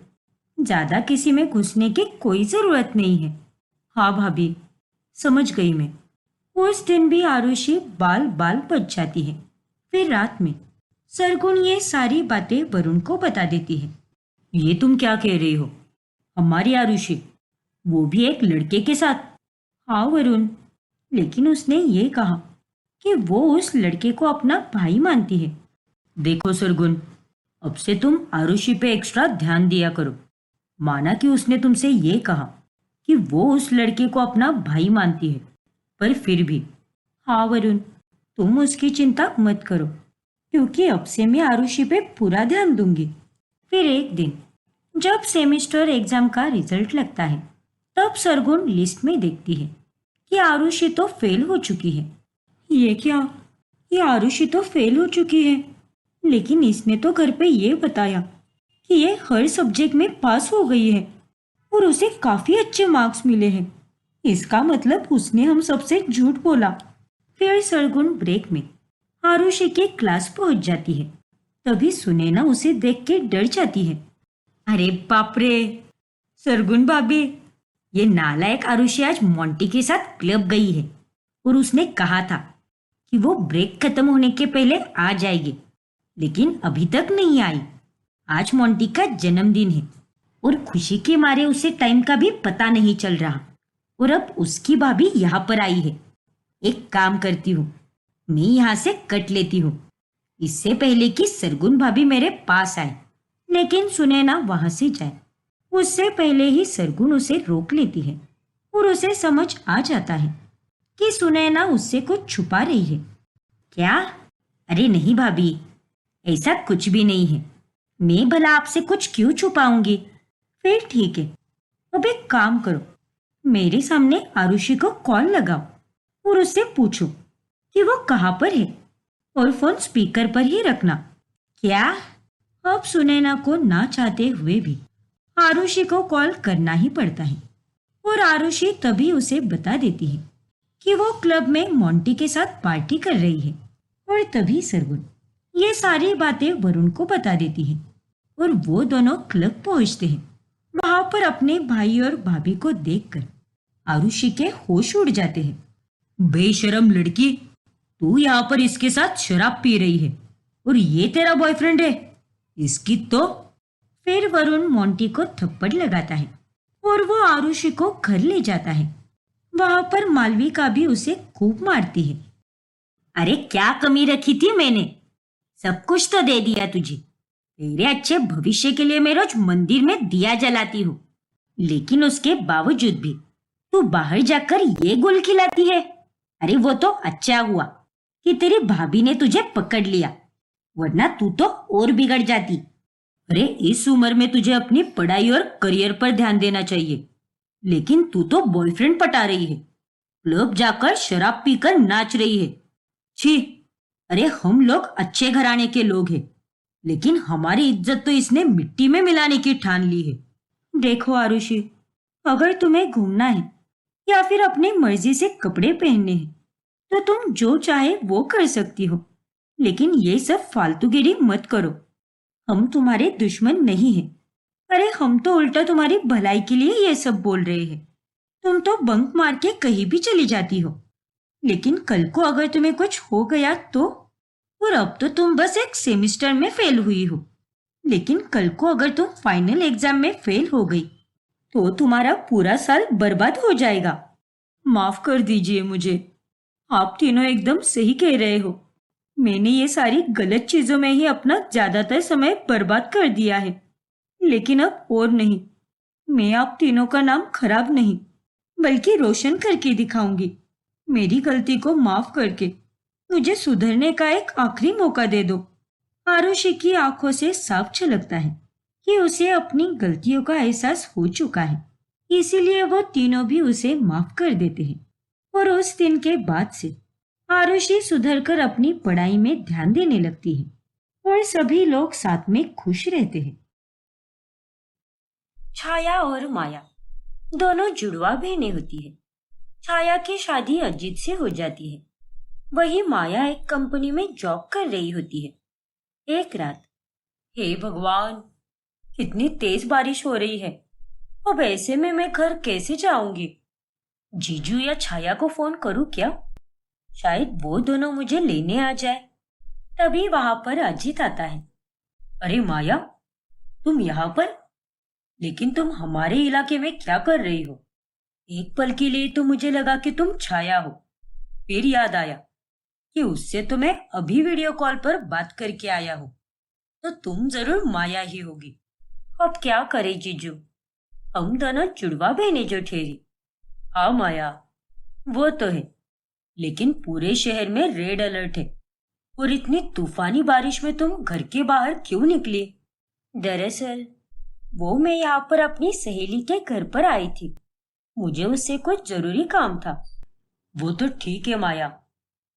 ज्यादा किसी में घुसने की कोई जरूरत नहीं है। हाँ भाभी, समझ गई मैं। उस दिन भी आरुषि बाल बाल बच जाती है। फिर रात में सरगुन ये सारी बातें वरुण को बता देती है। ये तुम क्या कह रही हो? हमारी आरुषि, वो भी एक लड़के के साथ? हाँ वरुण, लेकिन उसने ये कहा कि वो उस लड़के को अपना भाई मानती है। देखो सरगुन, अब से तुम आरुषि पे एक्स्ट्रा ध्यान दिया करो। माना कि उसने तुमसे ये कहा कि वो उस लड़के को अपना भाई मानती है, पर फिर भी, हाँ वरुण, तुम उसकी चिंता मत करो, क्योंकि अब से मैं आरुषि पे पूरा ध्यान दूंगी। फिर एक दिन जब सेमेस्टर एग्जाम का रिजल्ट लगता है, तब सरगुन लिस्ट में देखती है कि आरुषि तो फेल हो चुकी है। ये क्या? ये आरुषि तो फेल हो चुकी है, लेकिन इसने तो घर पे ये बताया कि ये हर सब्जेक्ट में पास हो गई है और उसे काफी अच्छे मार्क्स मिले हैं। इसका मतलब उसने हम सबसे झूठ बोला। फिर सरगुन ब्रेक में आरुषि के क्लास पहुंच जाती है। तभी सुनैना उसे देख के डर जाती है। अरे बाप रे, सरगुन भाभी, ये नालायक आरुषि आज मोंटी के साथ क्लब गई है और उसने कहा था कि वो ब्रेक खत्म होने के पहले आ जाएगी, लेकिन अभी तक नहीं आई। आज मोंटी का जन्मदिन है और खुशी के मारे उसे टाइम का भी पता नहीं चल रहा, और अब उसकी भाभी यहाँ पर आई है। एक काम करती हूँ, मैं यहाँ से कट लेती हूँ, इससे पहले कि सरगुन भाभी मेरे पास आए। लेकिन सुनैना वहां से जाए उससे पहले ही सरगुन उसे रोक लेती है और उसे समझ आ जाता है कि सुनैना उससे कुछ छुपा रही है। क्या? अरे नहीं भाभी, ऐसा कुछ भी नहीं है। मैं भला आपसे कुछ क्यों छुपाऊंगी? फिर ठीक है, अब एक काम करो, मेरे सामने आरुषि को कॉल लगाओ और उससे पूछो कि वो कहाँ पर है, और फोन स्पीकर पर ही रखना। क्या? अब सुनैना को ना चाहते हुए भी आरुषि को कॉल करना ही पड़ता है और आरुषि तभी उसे बता देती है कि वो क्लब में मोंटी के साथ पार्टी कर रही है। और तभी सरगुन ये सारी बातें वरुण को बता देती है और वो दोनों क्लब पहुंचते हैं। वहां पर अपने भाई और भाभी को देखकर आरुषि के होश उड़ जाते हैं। बेशरम लड़की, तू यहाँ पर इसके साथ शराब पी रही है और ये तेरा बॉयफ्रेंड है? इसकी तो। फिर वरुण मोंटी को थप्पड़ लगाता है और वो आरुषि को घर ले जाता है। वहां पर मालविका भी उसे खूब मारती है। अरे क्या कमी रखी थी मैंने? सब कुछ तो दे दिया तुझे। तेरे अच्छे भविष्य के लिए मैं रोज मंदिर में दिया जलाती हूँ, लेकिन उसके बावजूद भी तू बाहर जाकर ये गुल खिलाती है। अरे वो तो अच्छा हुआ कि तेरी भाभी ने तुझे पकड़ लिया, वरना तू तो और बिगड़ जाती। अरे इस उम्र में तुझे अपनी पढ़ाई और करियर पर ध्यान देना चाहिए, लेकिन तू तो बॉयफ्रेंड पटा रही है, क्लब जाकर शराब पीकर नाच रही है। छी! अरे हम लोग अच्छे घराने के लोग हैं, लेकिन हमारी इज्जत तो इसने मिट्टी में मिलाने की ठान ली है। देखो आरुषि, अगर तुम्हें घूमना है या फिर अपनी मर्जी से कपड़े पहनने हैं, तो तुम जो चाहे वो कर सकती हो, लेकिन ये सब फालतूगिरी मत करो। हम तुम्हारे दुश्मन नहीं हैं। अरे हम तो उल्टा तुम्हारी भलाई के लिए ये सब बोल रहे हैं। तुम तो बंक मार के कहीं भी चली जाती हो। लेकिन कल को अगर तुम्हें कुछ हो गया तो? और अब तो तुम बस एक सेमेस्टर में फेल हुई हो, लेकिन कल को अगर तुम फाइनल एग्जाम में फेल हो गई तो तुम्हारा पूरा साल बर्बाद हो जाएगा। माफ कर दीजिए मुझे। आप तीनों एकदम सही कह रहे हो। मैंने ये सारी गलत चीजों में ही अपना ज्यादातर समय बर्बाद कर दिया है, लेकिन अब और नहीं। मैं आप तीनों का नाम खराब नहीं बल्कि रोशन करके दिखाऊंगी। मेरी गलती को माफ करके मुझे सुधरने का एक आखिरी मौका दे दो। आरुषि की आंखों से साफ झलकता है कि उसे अपनी गलतियों का एहसास हो चुका है, इसीलिए वो तीनों भी उसे माफ कर देते हैं। और उस दिन के बाद से आरुषि सुधरकर अपनी पढ़ाई में ध्यान देने लगती है और सभी लोग साथ में खुश रहते हैं। छाया और माया दोनों जुड़वा बहनें होती है। छाया की शादी अजीत से हो जाती है। वही माया एक कंपनी में जॉब कर रही होती है। एक रात, हे भगवान, कितनी तेज बारिश हो रही है। अब ऐसे में मैं घर कैसे जाऊंगी? जीजू या छाया को फोन करूं क्या? शायद वो दोनों मुझे लेने आ जाए। तभी वहां पर अजीत आता है। अरे माया, तुम यहाँ पर? लेकिन तुम हमारे इलाके में क्या कर रही हो? एक पल के लिए तो मुझे लगा कि तुम छाया हो। फिर याद आया कि उससे तो मैं अभी वीडियो कॉल पर बात करके आया हूँ, तो तुम जरूर माया ही होगी। अब क्या करें जीजू, हम दोनों जुड़वा बहने जो ठहरी। हाँ माया, वो तो है, लेकिन पूरे शहर में रेड अलर्ट है और इतनी तूफानी बारिश में तुम घर के बाहर क्यों निकली? दरअसल वो मैं यहाँ पर अपनी सहेली के घर पर आई थी। मुझे उससे कुछ जरूरी काम था। वो तो ठीक है माया,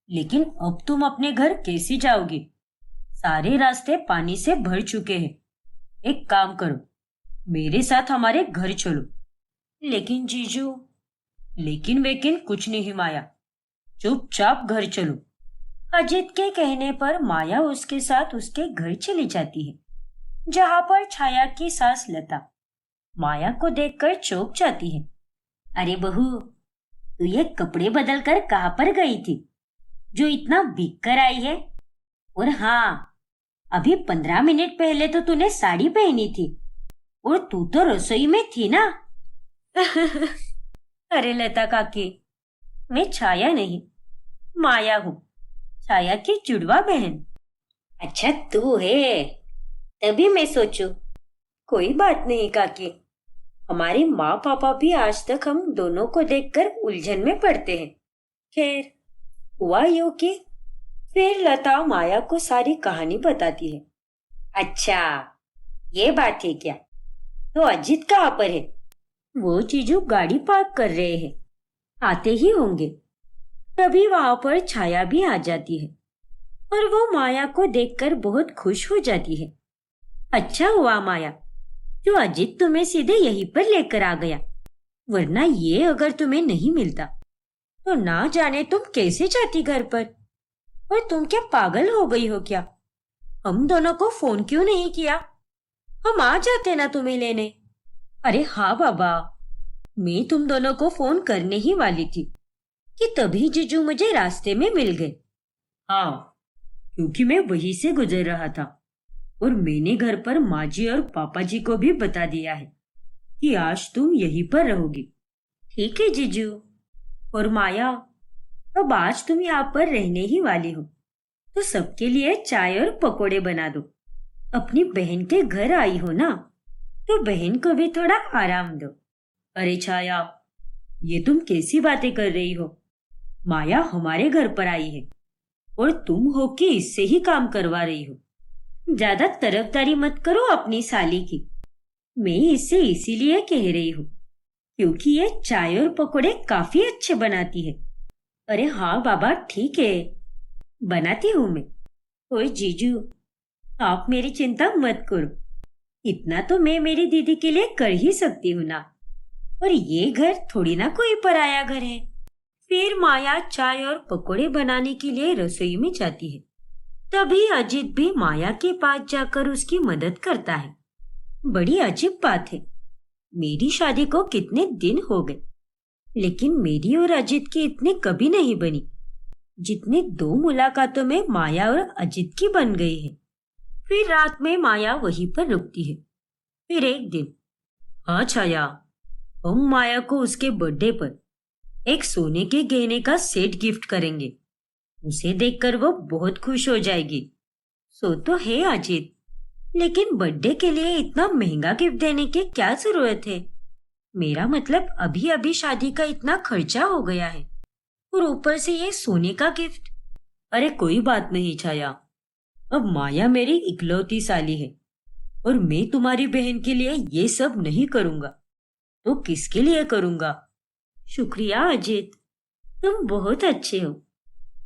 लेकिन अब तुम अपने घर कैसे जाओगी? सारे रास्ते पानी से भर चुके हैं। एक काम करो, मेरे साथ हमारे घर चलो। लेकिन जीजू। लेकिन वेकिन कुछ नहीं माया, चुपचाप घर चलो। अजित के कहने पर माया उसके साथ उसके घर चली जाती है, जहां पर छाया की सास लता माया को देखकर चौंक जाती है। अरे बहू, तू ये कपड़े बदल कर कहां पर गई थी जो इतना भीग कर आई है? और हाँ, अभी 15 मिनट पहले तो तूने साड़ी पहनी थी और तू तो रसोई में थी ना। अरे लता काकी, मैं छाया नहीं, माया हूँ, छाया की जुड़वा बहन। अच्छा तू है, तभी मैं सोचू। कोई बात नहीं काकी, हमारे माँ पापा भी आज तक हम दोनों को देखकर उलझन में पड़ते हैं। खैर, हुआ यूं कि फिर लता माया को सारी कहानी बताती है। अच्छा, ये बात है क्या? तो अजित कहाँ पर है? वो जीजू गाड़ी पार्क कर रहे हैं, आते ही होंगे। तभी वहां पर छाया भी आ जाती है और वो माया को देखकर बहुत खुश हो जाती है। अच्छा हुआ माया, जो अजित तुम्हें सीधे यहीं पर लेकर आ गया, वरना ये अगर तुम्हें नहीं मिलता तो ना जाने तुम कैसे जाती घर पर। और तुम क्या पागल हो गई हो क्या? हम दोनों को फोन क्यों नहीं किया? हम आ जाते ना तुम्हें लेने। अरे हाँ बाबा, मैं तुम दोनों को फोन करने ही वाली थी कि तभी जीजू मुझे रास्ते में मिल गए। हाँ, क्योंकि मैं वहीं से गुजर रहा था और मैंने घर पर माँ जी और पापा जी को भी बता दिया है कि आज तुम यहीं पर रहोगी। ठीक है जीजू। और माया, अब आज तुम यहाँ पर रहने ही वाली हो, तो सबके लिए चाय और पकोड़े बना दो। अपनी बहन के घर आई हो ना, तो बहन को भी थोड़ा आराम दो। अरे छाया, ये तुम कैसी बातें कर रही हो? माया हमारे घर पर आई है और तुम हो कि इससे ही काम करवा रही हो। ज्यादा तरफदारी मत करो अपनी साली की। मैं इससे इसीलिए कह रही हूँ क्योंकि ये चाय और पकोड़े काफी अच्छे बनाती है। अरे हाँ बाबा, ठीक है, बनाती हूँ मैं। ओए जीजू, आप मेरी चिंता मत करो, इतना तो मैं मेरी दीदी के लिए कर ही सकती हूँ ना। और ये घर थोड़ी ना कोई पराया घर है। फिर माया चाय और पकोड़े बनाने के लिए रसोई में जाती है। तभी अजित भी माया के पास जाकर उसकी मदद करता है। बड़ी अजीब बात है, मेरी शादी को कितने दिन हो गए, लेकिन मेरी और अजित की इतनी कभी नहीं बनी जितनी 2 मुलाकातों में माया और अजित की बन गई है। फिर रात में माया वहीं पर रुकती है। फिर एक दिन, हाँ छाया, हम माया को उसके बर्थडे पर एक सोने के गहने का सेट गिफ्ट करेंगे। उसे देखकर वो बहुत खुश हो जाएगी। सो तो है अजित, लेकिन बर्थडे के लिए इतना महंगा गिफ्ट देने की क्या जरूरत है? मेरा मतलब अभी अभी शादी का इतना खर्चा हो गया है और ऊपर से ये सोने का गिफ्ट। अरे कोई बात नहीं छाया, अब माया मेरी इकलौती साली है और मैं तुम्हारी बहन के लिए ये सब नहीं करूंगा तो किसके लिए करूंगा? शुक्रिया अजित, तुम बहुत अच्छे हो।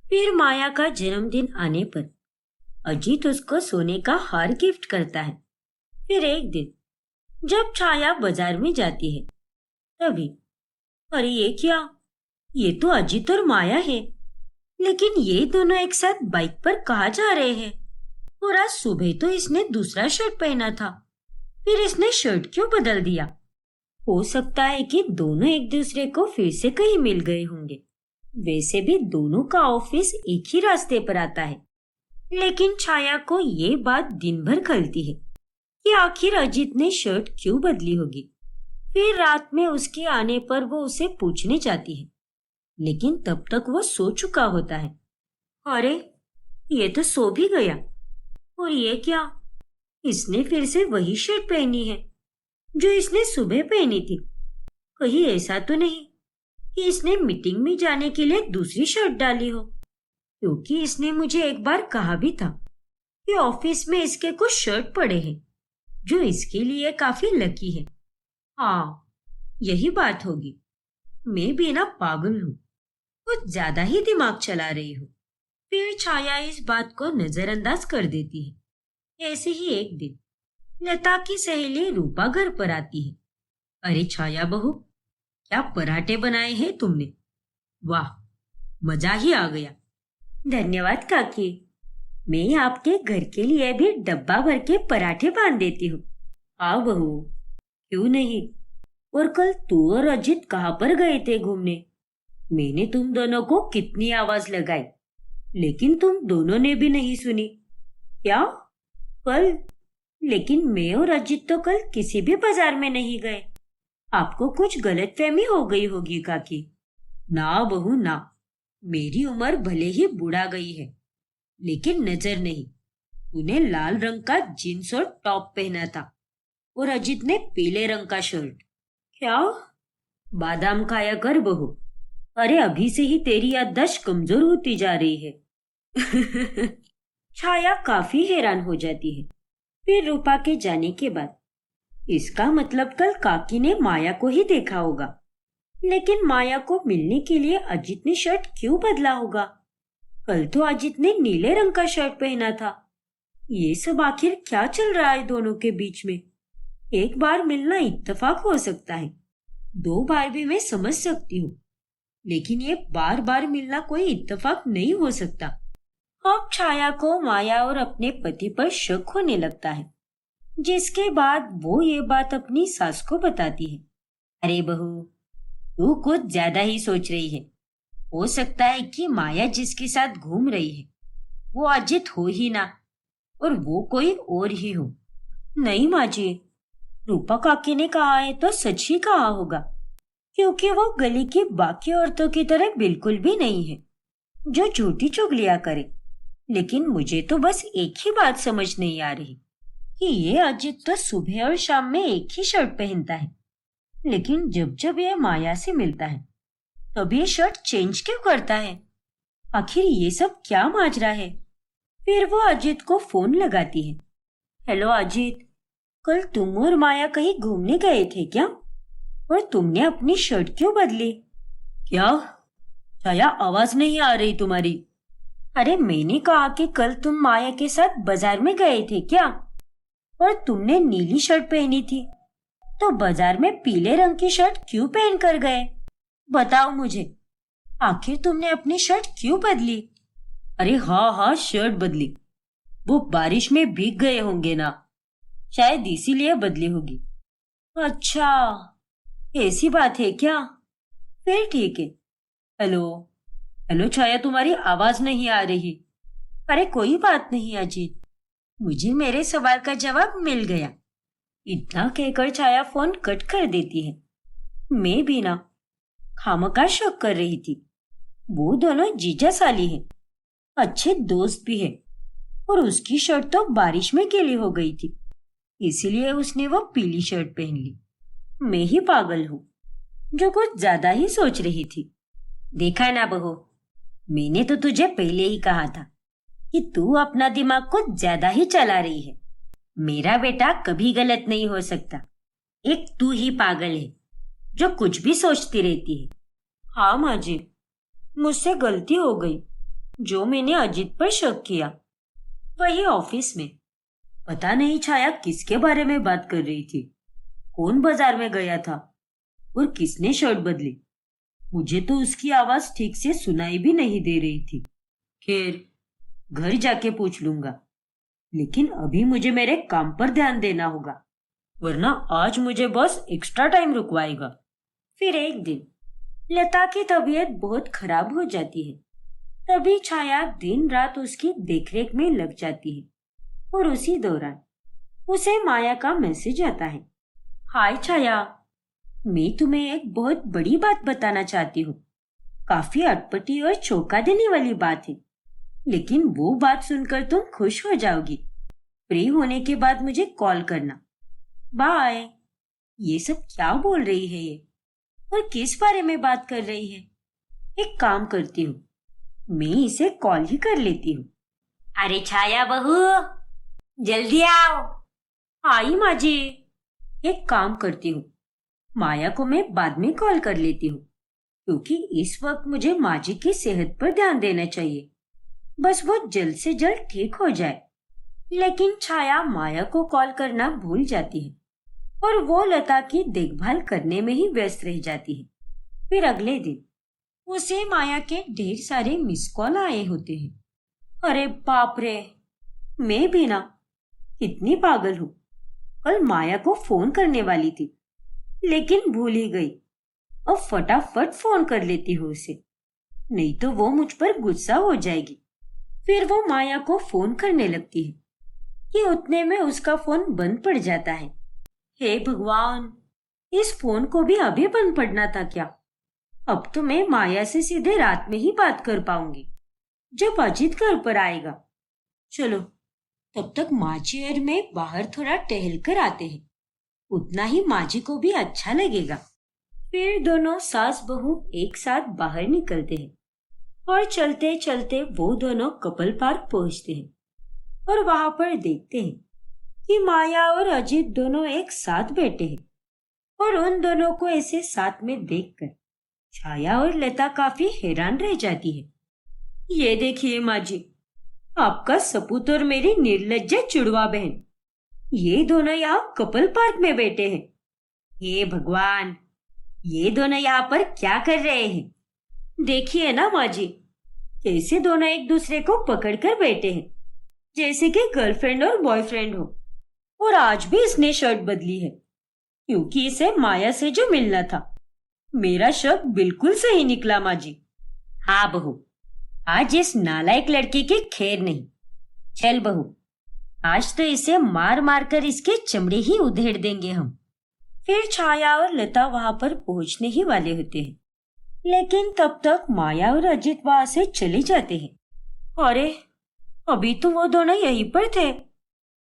फिर माया का जन्मदिन आने पर अजित उसको सोने का हार गिफ्ट करता है। फिर एक दिन जब छाया बाजार में जाती है तभी, अरे ये क्या, ये तो अजित और माया है, लेकिन ये दोनों एक साथ बाइक पर कहाँ जा रहे हैं? और आज सुबह तो इसने दूसरा शर्ट पहना था, फिर इसने शर्ट क्यों बदल दिया? हो सकता है कि दोनों एक दूसरे को फिर से कहीं मिल गए होंगे। वैसे भी दोनों का ऑफिस एक ही रास्ते पर आता है। लेकिन छाया को ये बात दिन भर खलती है कि आखिर अजित ने शर्ट क्यों बदली होगी। फिर रात में उसके आने पर वो उसे पूछने जाती है, लेकिन तब तक वो सो चुका होता है। अरे ये तो सो भी गया, और ये क्या, इसने फिर से वही शर्ट पहनी है जो इसने सुबह पहनी थी। कहीं ऐसा तो नहीं कि इसने मीटिंग में जाने के लिए दूसरी शर्ट डाली हो, क्योंकि इसने मुझे एक बार कहा भी था कि ऑफिस में इसके कुछ शर्ट पड़े हैं जो इसके लिए काफी लकी है। हाँ, यही बात होगी। मैं भी ना पागल हूँ, कुछ ज्यादा ही दिमाग चला रही हूँ। फिर छाया इस बात को नजरअंदाज कर देती है। ऐसे ही एक दिन लता की सहेली रूपा घर पर आती है। अरे छाया बहू, क्या पराठे बनाए हैं तुमने? वाह, मजा ही आ गया। धन्यवाद काकी, मैं आपके घर के लिए भी डब्बा भर के पराठे बांध देती हूँ। हाँ बहू, क्यों नहीं। और कल तू और अजित कहाँ पर गए थे घूमने? मैंने तुम दोनों को कितनी आवाज लगाई, लेकिन तुम दोनों ने भी नहीं सुनी। क्या? कल? लेकिन मैं और अजित तो कल किसी भी बाजार में नहीं गए। आपको कुछ गलतफहमी हो गई होगी काकी। ना बहू ना, मेरी उम्र भले ही बुढ़ा गई है, लेकिन नजर नहीं। तूने लाल रंग का जींस और टॉप पहना था और अजित ने पीले रंग का शर्ट। क्या? बादाम खाया कर बहू, अरे अभी से ही तेरी याददाश्त कमजोर होती जा रही है। छाया काफी हैरान हो जाती है। फिर रूपा के जाने के बाद, इसका मतलब कल काकी ने माया को ही देखा होगा, लेकिन माया को मिलने के लिए अजित ने शर्ट क्यों बदला होगा? कल तो अजित ने नीले रंग का शर्ट पहना था। ये सब आखिर क्या चल रहा है दोनों के बीच में? एक बार मिलना इत्तेफाक हो सकता है, 2 बार भी मैं समझ सकती हूँ, लेकिन ये बार बार मिलना कोई इत्तेफाक नहीं हो सकता। अब छाया को माया और अपने पति पर शक होने लगता है, जिसके बाद वो ये बात अपनी सास को बताती है। अरे बहू, तू कुछ ज्यादा ही सोच रही है। हो सकता है कि माया जिसके साथ घूम रही है वो अजित हो ही ना, और वो कोई और ही हो। नहीं माँ जी, रूपा काकी ने कहा है तो सच ही कहा होगा, क्योंकि वो गली की बाकी औरतों की तरह बिल्कुल भी नहीं है जो झूठी चुगलियां करे। लेकिन मुझे तो बस एक ही बात समझ नहीं आ रही कि ये अजित तो सुबह और शाम में एक ही शर्ट पहनता है, लेकिन जब जब ये माया से मिलता है तब ये शर्ट चेंज क्यों करता है? आखिर ये सब क्या माजरा है? फिर वो अजित को फोन लगाती है। हेलो अजित, कल तुम और माया कहीं घूमने गए थे क्या? और तुमने अपनी शर्ट क्यों बदली? क्या? छाया, आवाज नहीं आ रही तुम्हारी। अरे मैंने कहा कि कल तुम माया के साथ बाजार में गए थे क्या? और तुमने नीली शर्ट पहनी थी, तो बाजार में पीले रंग की शर्ट क्यों पहन कर गए? बताओ मुझे, आखिर तुमने अपनी शर्ट क्यों बदली? अरे हाँ हाँ, शर्ट बदली। वो बारिश में भीग गए होंगे ना, शायद इसीलिए बदली होगी। अच्छा, ऐसी बात है क्या? फिर ठीक है। हेलो। हेलो छाया, तुम्हारी आवाज नहीं आ रही। अरे कोई बात नहीं अजीत, मुझे मेरे सवाल का जवाब मिल गया। इतना कहकर छाया फोन कट कर देती है। मैं भी ना खामखा शक कर रही थी। वो दोनों जीजा साली हैं, अच्छे दोस्त भी है। और उसकी शर्ट तो बारिश में गीली हो गई थी, इसीलिए उसने वो पीली शर्ट पहन ली। मैं ही पागल हूँ जो कुछ ज्यादा ही सोच रही थी। देखा ना बहू, मैंने तो तुझे पहले ही कहा था कि तू अपना दिमाग कुछ ज्यादा ही चला रही है। मेरा बेटा कभी गलत नहीं हो सकता। एक तू ही पागल है जो कुछ भी सोचती रहती है। हाँ माँ जी, मुझसे गलती हो गई जो मैंने अजीत पर शक किया। वही ऑफिस में पता नहीं छाया किसके बारे में बात कर रही थी, कौन बाजार में गया था और किसने शर्ट बदली। मुझे तो उसकी आवाज ठीक से सुनाई भी नहीं दे रही थी। खैर, घर जाके पूछ लूंगा, लेकिन अभी मुझे मेरे काम पर ध्यान देना होगा, वरना आज मुझे बॉस एक्स्ट्रा टाइम रुकवाएगा। फिर एक दिन लता की तबीयत बहुत खराब हो जाती है। तभी छाया दिन रात उसकी देखरेख में लग जाती है और उसी दौरान उसे माया का मैसेज आता है। हाय छाया, मैं तुम्हें एक बहुत बड़ी बात बताना चाहती हूँ। काफी अटपटी और चौंका देने वाली बात है, लेकिन वो बात सुनकर तुम खुश हो जाओगी। फ्री होने के बाद मुझे कॉल करना। बाय। ये सब क्या बोल रही है ये, और किस बारे में बात कर रही है? एक काम करती हूँ, मैं इसे कॉल ही कर लेती हूँ। अरे छाया बहू, जल्दी आओ। आई माँ जी। एक काम करती हूँ, माया को मैं बाद में कॉल कर लेती हूँ, क्योंकि इस वक्त मुझे माँ जी की सेहत पर ध्यान देना चाहिए। बस वो जल्द से जल्द ठीक हो जाए। लेकिन छाया माया को कॉल करना भूल जाती है और वो लता की देखभाल करने में ही व्यस्त रह जाती है। फिर अगले दिन उसे माया के ढेर सारे मिस कॉल आए होते हैं। अरे बाप रे, मैं भी ना कितनी पागल हूँ। कल माया को फोन करने वाली थी, लेकिन भूल ही गई। अब फटाफट फोन कर लेती हूँ उसे, नहीं तो वो मुझ पर गुस्सा हो जाएगी। फिर वो माया को फोन करने लगती है कि उतने में उसका फोन बंद पड़ जाता है। हे भगवान, इस फोन को भी अभी बंद पड़ना था क्या? अब तो मैं माया से सीधे रात में ही बात कर पाऊंगी, जब अजीत घर पर आएगा। चलो, तब तक माजी और मैं बाहर थोड़ा टहल कर आते हैं, उतना ही माजी को भी अच्छा लगेगा। फिर दोनों सास बहू एक साथ बाहर निकलते हैं और चलते चलते वो दोनों कपल पार्क पहुंचते हैं और वहां पर देखते हैं कि माया और अजीत दोनों एक साथ बैठे हैं। और उन दोनों को ऐसे साथ में देखकर छाया और लता काफी हैरान रह जाती है। ये देखिए माँ जी, आपका सपूत और मेरी निर्लज्ज चुड़वा बहन, ये दोनों यहाँ कपल पार्क में बैठे हैं। हे भगवान, ये दोनों यहाँ पर क्या कर रहे हैं? देखिए ना माँ जी, कैसे दोनों एक दूसरे को पकड़कर बैठे हैं, जैसे कि गर्लफ्रेंड और बॉयफ्रेंड हो। और आज भी इसने शर्ट बदली है, क्योंकि इसे माया से जो मिलना था। मेरा शक बिल्कुल सही निकला माँ जी। हाँ बहू, आज इस नालायक लड़के की खैर नहीं। चल बहू, आज तो इसे मार मार कर इसके चमड़े ही उधेड़ देंगे हम। फिर छाया और लता वहां पर पहुंचने ही वाले होते हैं, लेकिन तब तक माया और अजीत वहां से चले जाते हैं। अरे, अभी तो वो दोनों यहीं पर थे,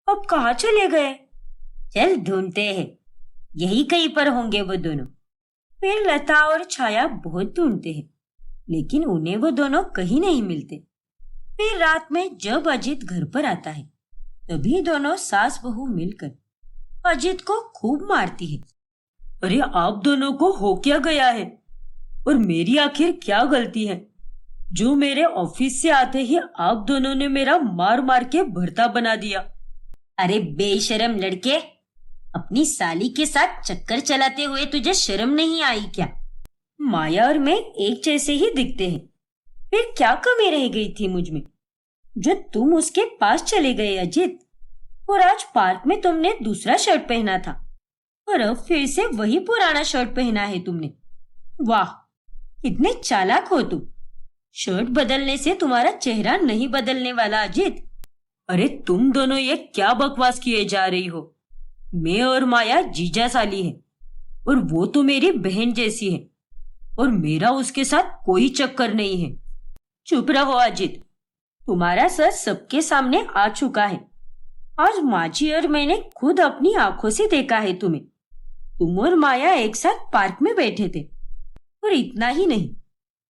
अब कहाँ चले गए? चल ढूंढते हैं, यही कहीं पर होंगे वो दोनों। फिर लता और छाया बहुत ढूंढते हैं, लेकिन उन्हें वो दोनों कहीं नहीं मिलते। फिर रात में जब अजीत घर पर आता है, तभी दोनों सास बहू मिलकर अजीत को खूब मारती है। अरे आप दोनों को हो क्या गया है? और मेरी आखिर क्या गलती है जो मेरे ऑफिस से आते ही आप दोनों ने मेरा मार मार के भरता बना दिया? अरे बेशरम लड़के, अपनी साली के साथ चक्कर चलाते हुए तुझे शर्म नहीं आई क्या? माया और मैं एक जैसे ही दिखते हैं, फिर क्या कमी रह गई थी मुझ में जो तुम उसके पास चले गए अजीत? और आज पार्क में तुमने दूसरा शर्ट पहना था और अब फिर से वही पुराना शर्ट पहना है तुमने। वाह, कितने चालाक हो तुम। शर्ट बदलने से तुम्हारा चेहरा नहीं बदलने वाला अजित। अरे तुम दोनों ये क्या बकवास किए जा रही हो। मैं और माया जीजा साली है और वो तो मेरी बहन जैसी है और मेरा उसके साथ कोई चक्कर नहीं है। चुप रहो अजित, तुम्हारा सच सबके सामने आ चुका है। आज माजी और मैंने खुद अपनी आंखों से देखा है तुम्हें। तुम और माया एक साथ पार्क में बैठे थे और इतना ही नहीं,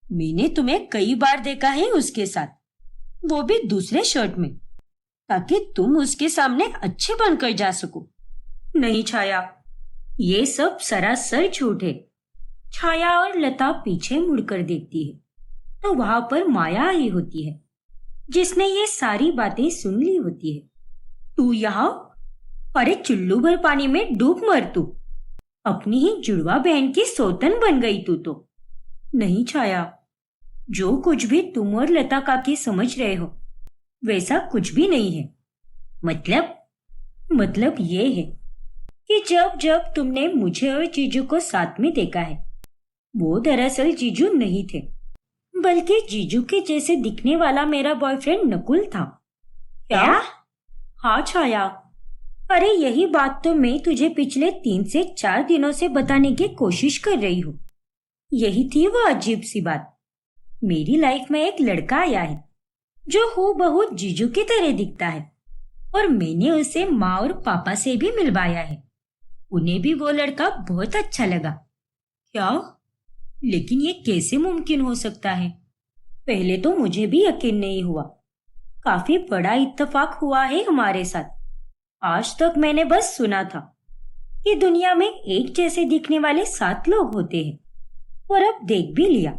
मैंने तुम्हें कई बार देखा है उसके साथ, वो भी दूसरे शर्ट में, ताकि तुम उसके सामने अच्छे बनकर जा सको। नहीं छाया, ये सब सरासर झूठ है। छाया और लता पीछे मुड़कर देखती है तो वहां पर माया आई होती है, जिसने ये सारी बातें सुन ली होती है। तू यहाँ? अरे चुल्लू भर पानी में डूब मर तू। अपनी ही जुड़वा बहन की सौतन बन गई तू तो। नहीं छाया, जो कुछ भी तुम और लता काकी समझ रहे हो वैसा कुछ भी नहीं है। मतलब ये है कि जब जब तुमने मुझे और जीजू को साथ में देखा है, वो दरअसल जीजू नहीं थे, बल्कि जीजू के जैसे दिखने वाला मेरा बॉयफ्रेंड नकुल था। क्या? हाँ छाया, अरे यही बात तो मैं तुझे पिछले 3 से 4 दिनों से बताने की कोशिश कर रही हूँ। यही थी वो अजीब सी बात। मेरी लाइफ में एक लड़का आया है जो हूबहू जीजू की तरह दिखता है और मैंने उसे माँ और पापा से भी मिलवाया है। उन्हें भी वो लड़का बहुत अच्छा लगा। क्या? लेकिन ये कैसे मुमकिन हो सकता है? पहले तो मुझे भी यकीन नहीं हुआ। काफी बड़ा इत्तेफाक हुआ है हमारे साथ। आज तक मैंने बस सुना था कि दुनिया में एक जैसे दिखने वाले 7 लोग होते हैं और अब देख भी लिया।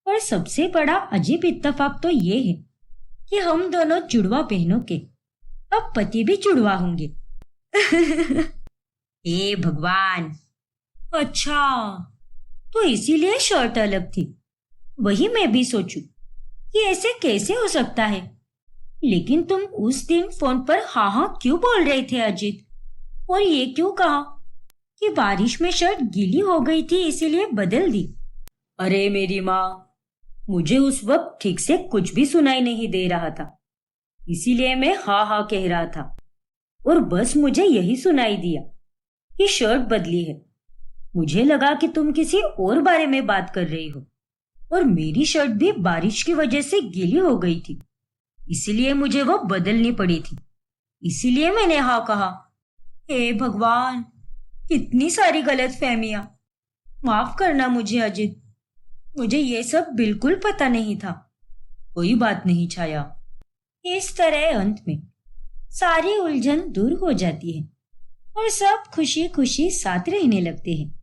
और सबसे बड़ा अजीब इत्तेफाक तो ये है कि हम दोनों जुड़वा बहनों के अब पति भी जुड़वा होंगे। हे भगवान! अच्छा, तो इसीलिए शर्ट अलग थी। वही मैं भी सोचूं कि ऐसे कैसे हो सकता है। लेकिन तुम उस दिन फोन पर हाँ हाँ क्यों बोल रहे थे अजित? और ये क्यों कहा कि बारिश में शर्ट गीली हो गई थी इसीलिए बदल दी? अरे मेरी माँ, मुझे उस वक्त ठीक से कुछ भी सुनाई नहीं दे रहा था, इसीलिए मैं हाँ हाँ कह रहा था और बस मुझे यही सुनाई दिया कि शर्ट बदली है। मुझे लगा कि तुम किसी और बारे में बात कर रही हो और मेरी शर्ट भी बारिश की वजह से गीली हो गई थी, इसीलिए मुझे वो बदलनी पड़ी थी। इसीलिए मैंने हाँ कहा। हे भगवान, कितनी सारी गलतफहमियां। माफ करना मुझे अजित, मुझे ये सब बिल्कुल पता नहीं था। कोई बात नहीं छाया। इस तरह अंत में सारी उलझन दूर हो जाती है और सब खुशी खुशी साथ रहने लगते हैं।